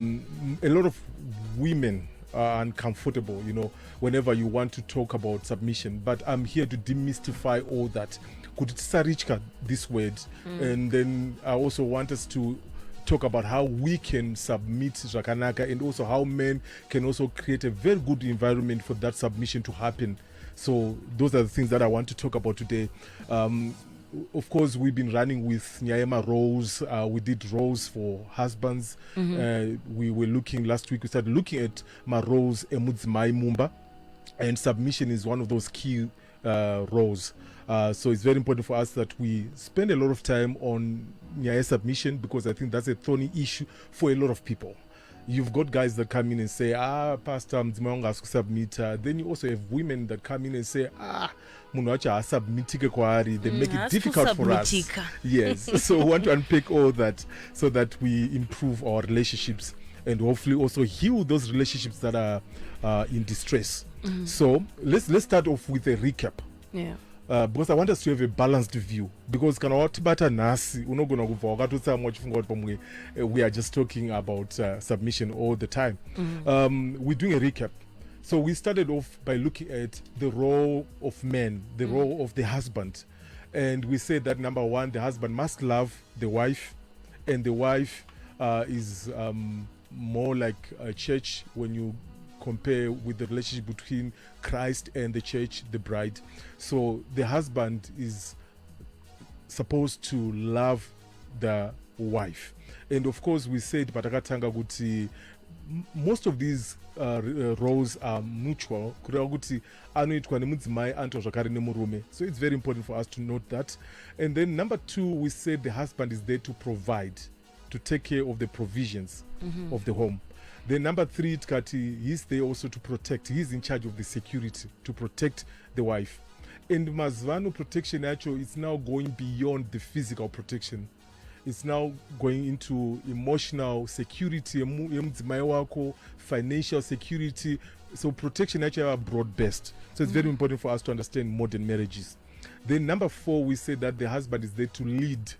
a lot of women are uncomfortable, whenever you want to talk about submission. But I'm here to demystify all that. Could Sarichka this word? And then I also want us to talk about how we can submit Rakanaka, and also how men can also create a very good environment for that submission to happen. So those are the things that I want to talk about today. Of course, we've been running with Nyaema roles. We did roles for husbands. We were looking last week. We started looking at my roles emudzimai mumba, and submission is one of those key roles. So it's very important for us that we spend a lot of time on Nyaya submission, because I think that's a thorny issue for a lot of people. You've got guys that come in and say, Pastor, mzima submit. Then you also have women that come in and say, munacha submitike kwari. They make it difficult for us. Yes. So we want to unpick all that so that we improve our relationships and hopefully also heal those relationships that are in distress. So let's start off with a recap. Yeah. Because I want us to have a balanced view, because we are just talking about submission all the time. We're doing a recap. So we started off by looking at the role of men, the role of the husband. And we said that number one, the husband must love the wife, and the wife is more like a church when you compare with the relationship between Christ and the church, the bride. So the husband is supposed to love the wife. And of course, we said Patakatanga Guti, most of these roles are mutual. So it's very important for us to note that. And then number two, we said the husband is there to provide, to take care of the provisions of the home. Then number three, Tkati, he's there also to protect. He's in charge of the security, to protect the wife. And Mazvano protection actually is now going beyond the physical protection. It's now going into emotional security, financial security. So protection actually are broad-based. So it's very important for us to understand modern marriages. Then number four, we say that the husband is there to lead,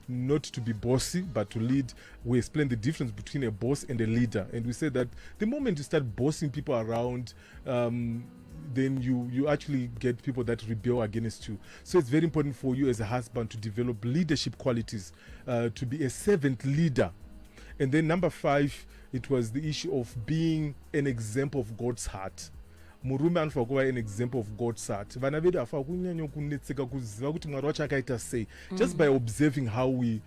not to be bossy, but to lead. We explain the difference between a boss and a leader. And we say that the moment you start bossing people around, then you actually get people that rebel against you. So it's very important for you as a husband to develop leadership qualities, to be a servant leader. And then number five, it was the issue of being an example of God's heart. Murume anofakova an example of God's heart. Vana vedu afa kunyanya kunetseka kuziva kuti Mwari wacho akaita sei. Just by observing how we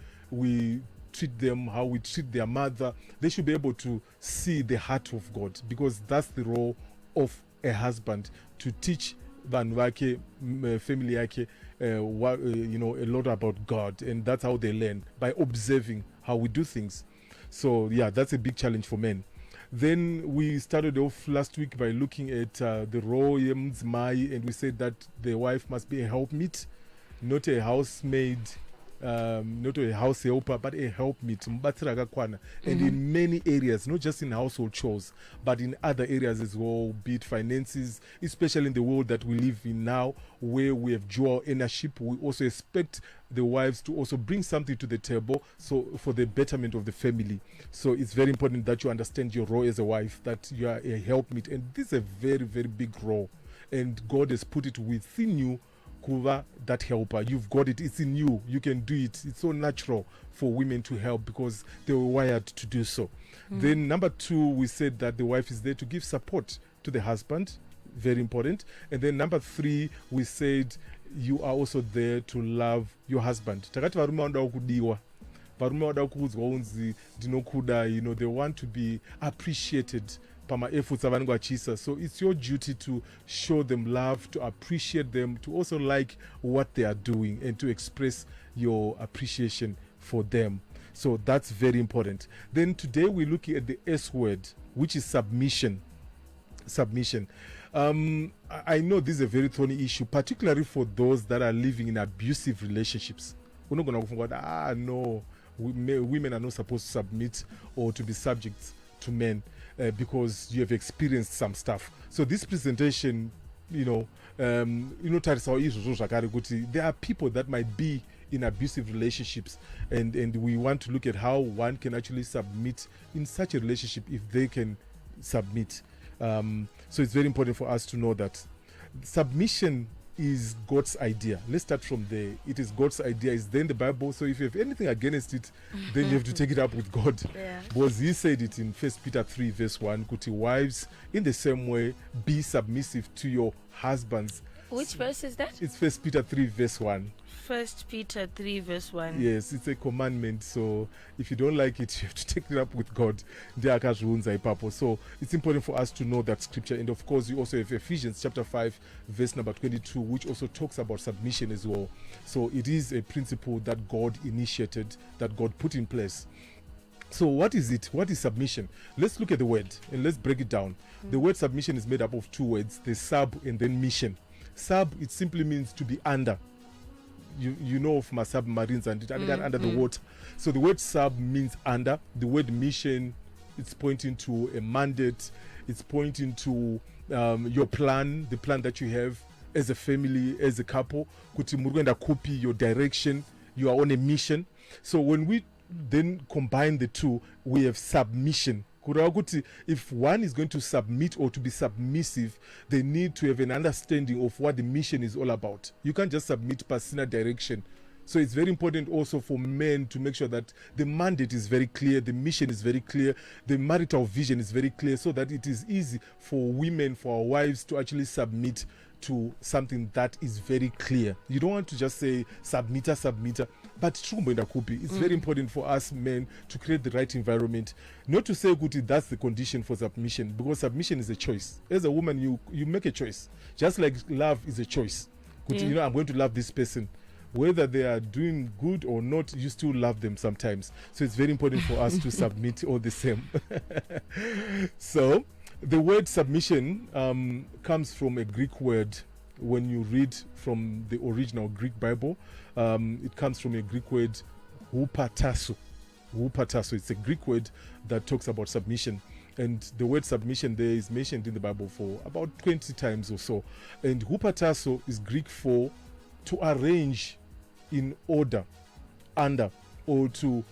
treat them, how we treat their mother, they should be able to see the heart of God, because that's the role of a husband, to teach vanhu vake, family yake, a lot about God. And that's how they learn, by observing how we do things. So yeah, that's a big challenge for men. Then we started off last week by looking at the role Mzimai, and we said that the wife must be a helpmeet, not a housemaid, not a house helper, but a helpmeet. And in many areas, not just in household chores, but in other areas as well, be it finances, especially in the world that we live in now, where we have dual ownership. We also expect the wives to also bring something to the table, so for the betterment of the family. So it's very important that you understand your role as a wife, that you are a helpmeet, and this is a very, very big role, and God has put it within you. Kuva, that helper, you've got it, it's in you, you can do it. It's so natural for women to help because they were wired to do so. Then number two, we said that the wife is there to give support to the husband, very important. And then number three, we said you are also there to love your husband. Takati varume vanoda kudiwa, varume vanoda kuudzwa unzi ndinokuda, they want to be appreciated pama efforts avanenge vachiisa. So it's your duty to show them love, to appreciate them, to also like what they are doing, and to express your appreciation for them. So that's very important. Then today we're looking at the S word, which is submission. Submission. I know this is a very thorny issue, particularly for those that are living in abusive relationships. We're not going to no, women are not supposed to submit or to be subject to men. Because you have experienced some stuff. So this presentation, there are people that might be in abusive relationships, and we want to look at how one can actually submit in such a relationship if they can submit. So it's very important for us to know that submission is God's idea. Let's start from there. It is God's idea. It's there in the Bible. So if you have anything against it, then you have to take it up with God. Yeah. Because he said it in 1 Peter 3 verse 1, kuti wives, in the same way, be submissive to your husbands. Which verse is that? It's 1 Peter 3 verse 1. 1 Peter 3 verse 1. Yes, it's a commandment. So if you don't like it, you have to take it up with God. So it's important for us to know that scripture. And of course, you also have Ephesians chapter 5, verse number 22, which also talks about submission as well. So it is a principle that God initiated, that God put in place. So what is it? What is submission? Let's look at the word and let's break it down. The word submission is made up of two words, the sub and then mission. Sub, it simply means to be under. You know of my submarines and under the water. So the word sub means under. The word mission, it's pointing to a mandate. It's pointing to your plan, the plan that you have as a family, as a couple. Kuti murugenda kupi, your direction. You are on a mission. So when we then combine the two, we have submission. If one is going to submit or to be submissive, they need to have an understanding of what the mission is all about. You can't just submit personal direction. So it's very important also for men to make sure that the mandate is very clear, the mission is very clear, the marital vision is very clear, so that it is easy for women, for our wives to actually submit to something that is very clear. You don't want to just say submitter, but it's very important for us men to create the right environment. Not to say that's the condition for submission, because submission is a choice. As a woman, you make a choice. Just like love is a choice. I'm going to love this person. Whether they are doing good or not, you still love them sometimes. So it's very important for us to submit all the same. So the word submission comes from a Greek word. When you read from the original Greek Bible, it comes from a Greek word, hupatasso. Hupatasso. It's a Greek word that talks about submission. And the word submission there is mentioned in the Bible for about 20 times or so. And hupatasso is Greek for to arrange in order, under, or to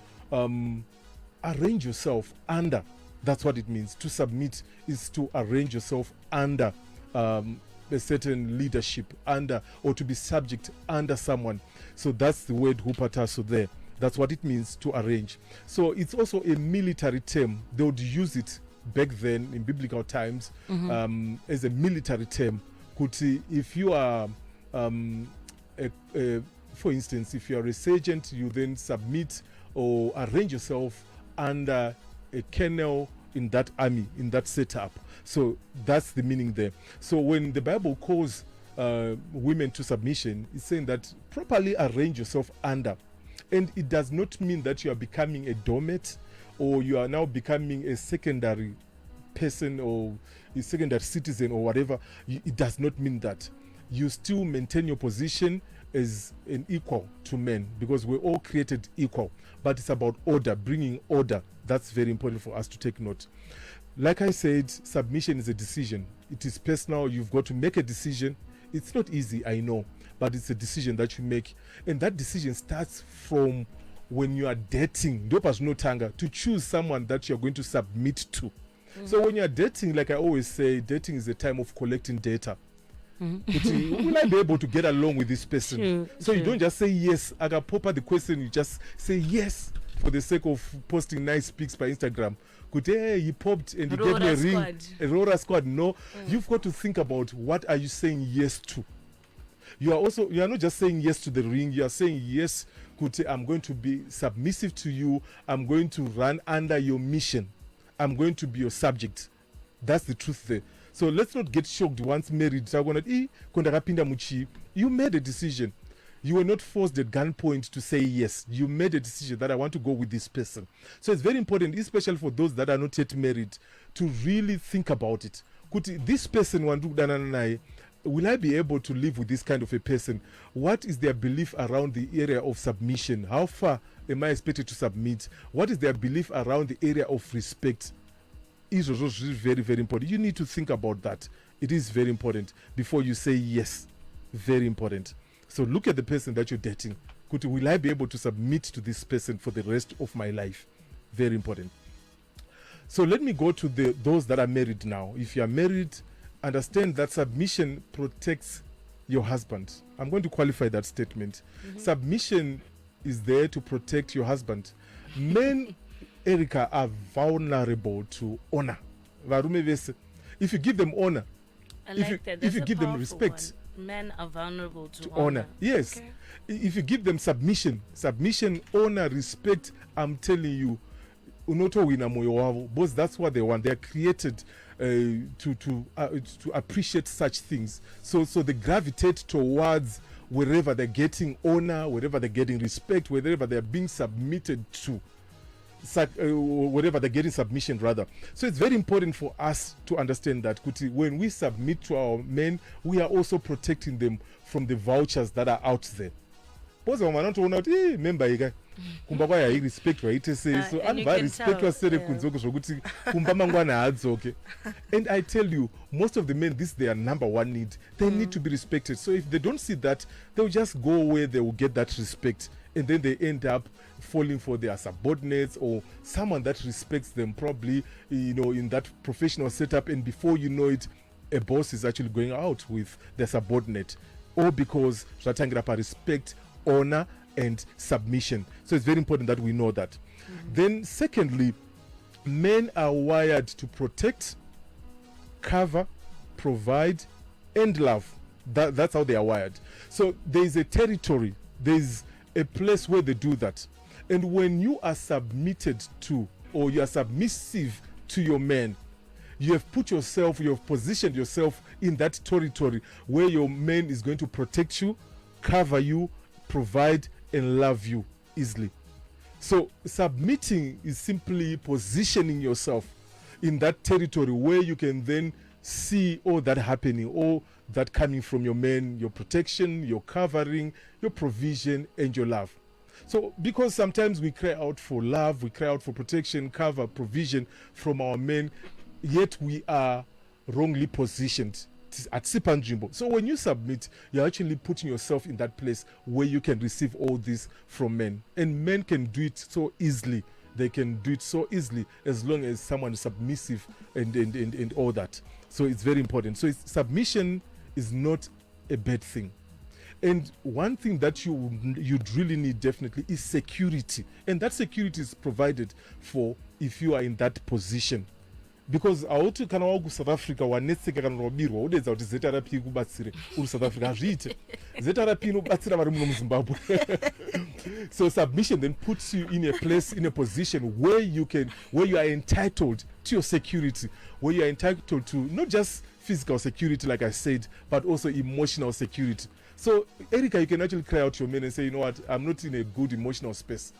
arrange yourself under. That's what it means. To submit is to arrange yourself under a certain leadership, under, or to be subject under someone. So that's the word hupatasso there. That's what it means, to arrange. So it's also a military term. They would use it back then in biblical times as a military term. Kuti, if you are for instance, if you are a sergeant, you then submit or arrange yourself under a colonel in that army, in that setup. So that's the meaning there. So when the Bible calls women to submission, it's saying that properly arrange yourself under. And it does not mean that you are becoming a doormat or you are now becoming a secondary person or a secondary citizen or whatever. It does not mean that. You still maintain your position as an equal to men, because we're all created equal. But it's about order, bringing order. That's very important for us to take note. Like I said, submission is a decision. It is personal. You've got to make a decision. It's not easy, I know, but it's a decision that you make. And that decision starts from when you are dating, to choose someone that you're going to submit to. So when you're dating, like I always say, dating is a time of collecting data. Will I be able to get along with this person? You don't just say yes. I got pop up the question, you just say yes for the sake of posting nice pics by Instagram. Hey, he popped and he gave me a ring. A Rora squad. No, you've got to think about what are you saying yes to. You are not just saying yes to the ring. You are saying yes, I'm going to be submissive to you. I'm going to run under your mission. I'm going to be your subject. That's the truth there. So let's not get shocked once married. You made a decision. You were not forced at gunpoint to say yes. You made a decision that I want to go with this person. So it's very important, especially for those that are not yet married, to really think about it. This person, will I be able to live with this kind of a person? What is their belief around the area of submission? How far am I expected to submit? What is their belief around the area of respect? Is also very, very important. You need to think about that. It is very important before you say yes. Very important. So look at the person that you're dating. Will I be able to submit to this person for the rest of my life? Very important. So let me go to those that are married now. If you are married, understand that submission protects your husband. I'm going to qualify that statement. Submission is there to protect your husband. Men, Erica, are vulnerable to honor. If you give them honor, if you give them respect, men are vulnerable to honor. Yes. Okay. If you give them submission, honor, respect, I'm telling you, because that's what they want. They're created to appreciate such things. So they gravitate towards wherever they're getting honor, wherever they're getting respect, wherever they're being submitted to. Whatever they're getting submission rather. So it's very important for us to understand that when we submit to our men, we are also protecting them from the vouchers that are out there. Because I'm not remember kumba kwaya respect waite say so anva respect wasere kunzoko zvokuti kumba mangwana hadzoke. And I tell you, most of the men, this is their number one need. They need to be respected. So if they don't see that, they'll just go where they will get that respect, and then they end up falling for their subordinates or someone that respects them, probably in that professional setup, and before you know it, a boss is actually going out with their subordinate, all because Ratangirapa respect, honor and submission. So it's very important that we know that. Then secondly, men are wired to protect, cover, provide and love. That's how they are wired. So there is a territory, there is a place where they do that. And when you are submitted to, or you are submissive to your man, you have positioned yourself in that territory where your man is going to protect you, cover you, provide and love you easily. So submitting is simply positioning yourself in that territory where you can then see all that happening, all that coming from your man, your protection, your covering, your provision and your love. So because sometimes we cry out for love, we cry out for protection, cover, provision from our men, yet we are wrongly positioned at Sipanjimbo. So when you submit, you're actually putting yourself in that place where you can receive all this from men. And men can do it so easily. They can do it so easily as long as someone is submissive and all that. So it's very important. So submission is not a bad thing. And one thing that you'd really need definitely is security. And that security is provided for if you are in that position. Because auti kana waku South Africa wanetseka kana robirwa udedza kuti zeta rapi kubatsire uri South Africa azviite zeta rapi inobatsira vari muno muZimbabwe. So submission then puts you in a place, in a position where you are entitled to your security, where you are entitled to not just physical security like I said, but also emotional security. So Erica, you can actually cry out to your men and say, you know what, I'm not in a good emotional space.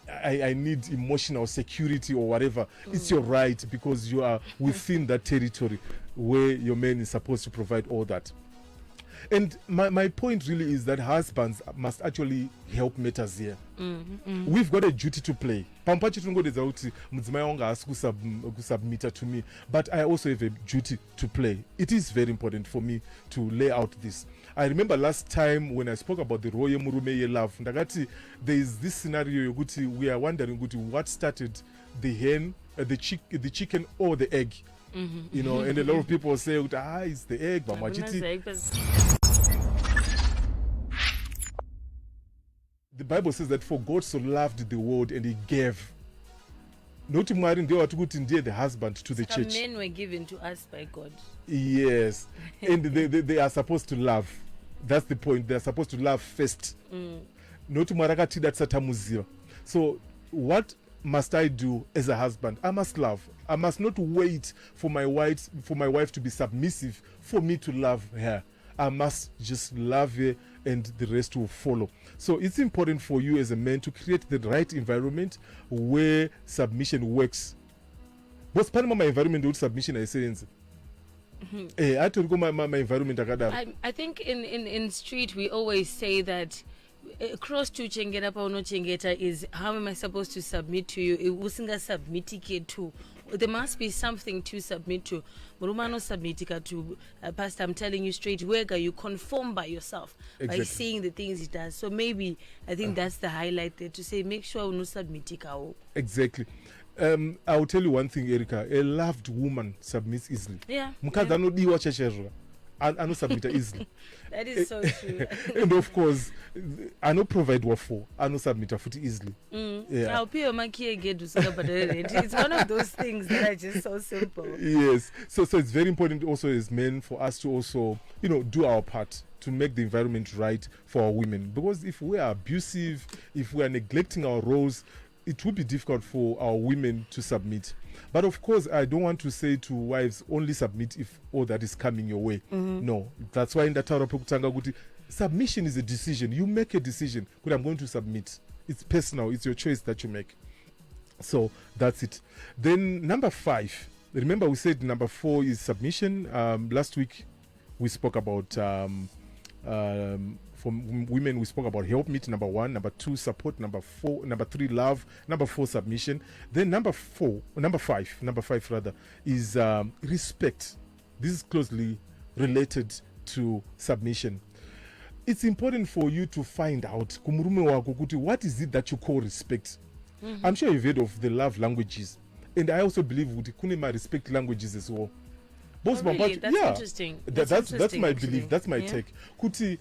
I need emotional security or whatever. It's your right, because you are within that territory where your man is supposed to provide all that. And my point really is that husbands must actually help matters here. We've got a duty to play. Submit to me, but I also have a duty to play. It is very important for me to lay out this. I remember last time when I spoke about the Roye Murume love, there is this scenario we are wondering what started the hen, the chicken or the egg. And a lot of people say, it's the egg. The Bible says that for God so loved the world and he gave. Not the husband to the church. Men were given to us by God. Yes. And they are supposed to love. That's the point. They are supposed to love first. So what must I do as a husband? I must love. I must not wait for my wife to be submissive for me to love her. I must just love her and the rest will follow. So it's important for you as a man to create the right environment where submission works. What's part of my environment with submission I say? I told you my environment. I think in street we always say that cross to chengeta pauno chengeta is how am I supposed to submit to you? Usinga submitike to. There must be something to submit to. Murumano submitika to Pastor, I'm telling you straight, where you conform by yourself by seeing the things he does. So maybe I think that's the highlight there, to say make sure no submitika. Exactly. I'll tell you one thing, Erica. A loved woman submits easily. Yeah. I know submit easily. That is so true. And of course, I know provide what for. I know submit foot easily. Yeah. It's one of those things that are just so simple. Yes. So it's very important also as men for us to also, do our part to make the environment right for our women. Because if we are abusive, if we are neglecting our roles, it would be difficult for our women to submit. But of course, I don't want to say to wives, only submit if all that is coming your way. No. That's why in the Torah, submission is a decision. You make a decision. I'm going to submit. It's personal. It's your choice that you make. So that's it. Then number 5. Remember we said number 4 is submission. Last week we spoke about for women, we spoke about help meet, number 1, number 2, support, number 3, love, number 4, submission. Then number 5 is respect. This is closely related to submission. It's important for you to find out what is it that you call respect. I'm sure you've heard of the love languages, and I also believe kunema respect languages as well. Really? That's interesting. That's my belief. That's my take. Kuti,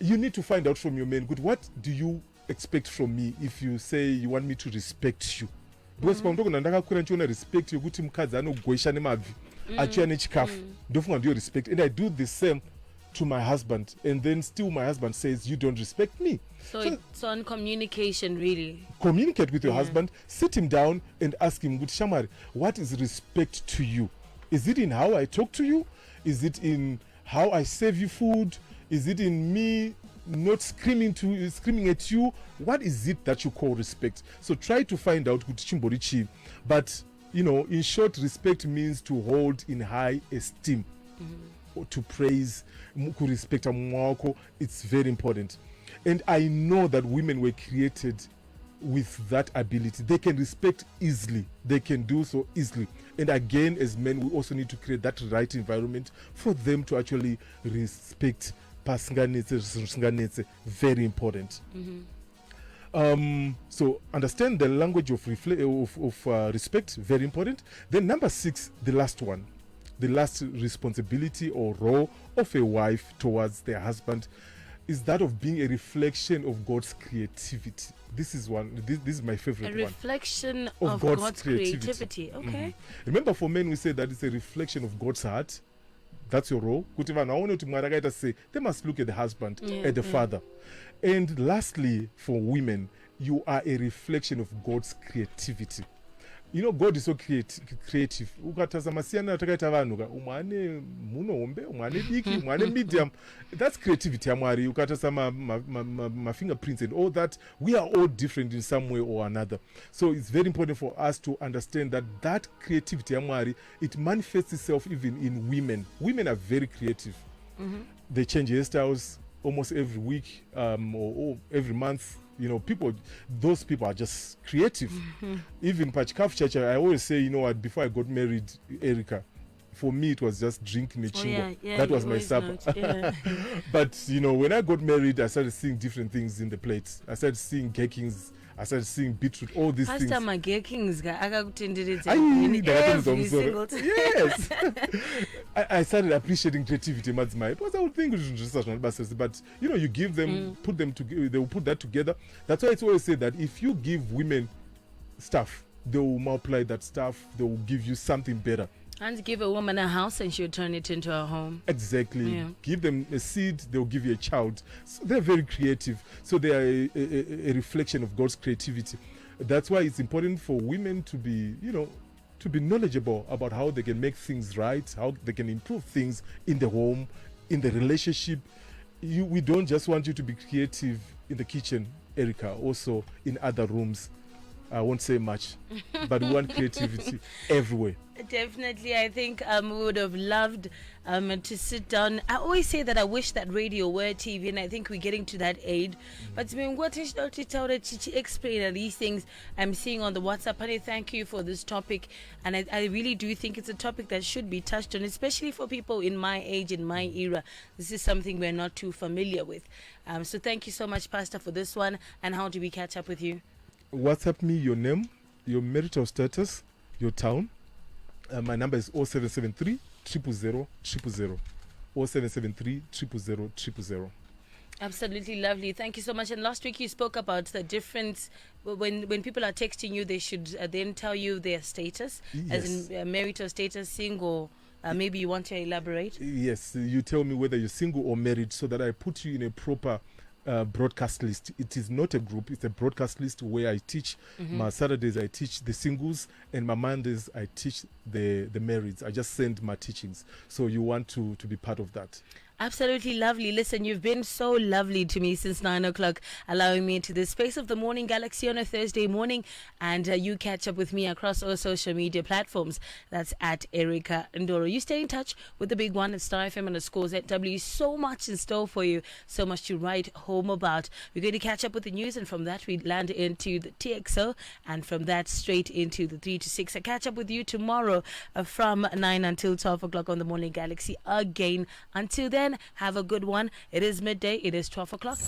you need to find out from your men, what do you expect from me if you say you want me to respect you? Because respect you, respect, and I do the same to my husband, and then still my husband says you don't respect me. So on communication, really. Communicate with your husband, sit him down and ask him, Shamari, what is respect to you? Is it in how I talk to you? Is it in how I serve you food? Is it in me not screaming at you? What is it that you call respect? So try to find out. But, in short, respect means to hold in high esteem, or to praise, respect. It's very important. And I know that women were created with that ability. They can respect easily. They can do so easily. And again, as men, we also need to create that right environment for them to actually respect. Very important. So understand the language of respect, very important. Then number 6, the last one, the last responsibility or role of a wife towards their husband is that of being a reflection of God's creativity. This is my favorite one. A reflection of God's creativity. Okay. Remember, for men, we say that it's a reflection of God's heart. That's your role. They must look at the husband, at the father. And lastly, for women, you are a reflection of God's creativity. God is so creative. Medium. That's creativity. My fingerprints and all that. We are all different in some way or another. So it's very important for us to understand that creativity, it manifests itself even in women. Women are very creative. They change hairstyles almost every week or every month. Those people are just creative. Even Pachkaf Church, I always say, before I got married, Erica, for me it was just drinking a chingo. That was my supper. But when I got married, I started seeing different things in the plates. I started seeing gherkins. I started seeing beetroot, all these things. Pastor, my gherkins every single time. Yes. I started appreciating creativity. It was I would think, but you give them, put them together. They will put that together. That's why it's always said that if you give women stuff, they will multiply that stuff. They will give you something better. And give a woman a house and she'll turn it into a home. Exactly. Yeah. Give them a seed, they'll give you a child. So they're very creative. So they are a reflection of God's creativity. That's why it's important for women to be, to be knowledgeable about how they can make things right, how they can improve things in the home, in the relationship. We don't just want you to be creative in the kitchen, Erica, also in other rooms. I won't say much, but we want creativity everywhere. Definitely, I think we would have loved to sit down. I always say that I wish that radio were TV, and I think we're getting to that age. But what is explain these things I'm seeing on the WhatsApp? Honey, thank you for this topic, and I really do think it's a topic that should be touched on, especially for people in my age, in my era. This is something we're not too familiar with. So thank you so much, Pastor, for this one. And how do we catch up with you? WhatsApp me your name, your marital status, your town. My number is 0773 000 000. 0773 000 000. Absolutely lovely. Thank you so much. And last week you spoke about the difference when people are texting you, they should then tell you their status, Yes. as in marital status, single. Maybe you want to elaborate? Yes, you tell me whether you're single or married so that I put you in a proper broadcast list. It is not a group, it's a broadcast list where I teach. My Saturdays I teach the singles, and my Mondays I teach the marrieds. I just send my teachings. So you want to be part of that. Absolutely lovely. Listen, you've been so lovely to me since 9 o'clock, allowing me into the space of the morning galaxy on a Thursday morning. And you catch up with me across all social media platforms. That's at Erica Ndoro. You stay in touch with the big one at Star FM and the scores at W. So much in store for you, so much to write home about. We're going to catch up with the news, and from that we land into the TXO, and from that straight into the 3 to 6. I catch up with you tomorrow from 9 until 12 o'clock on the morning galaxy again. Until then, have a good one. It is midday. It is 12 o'clock.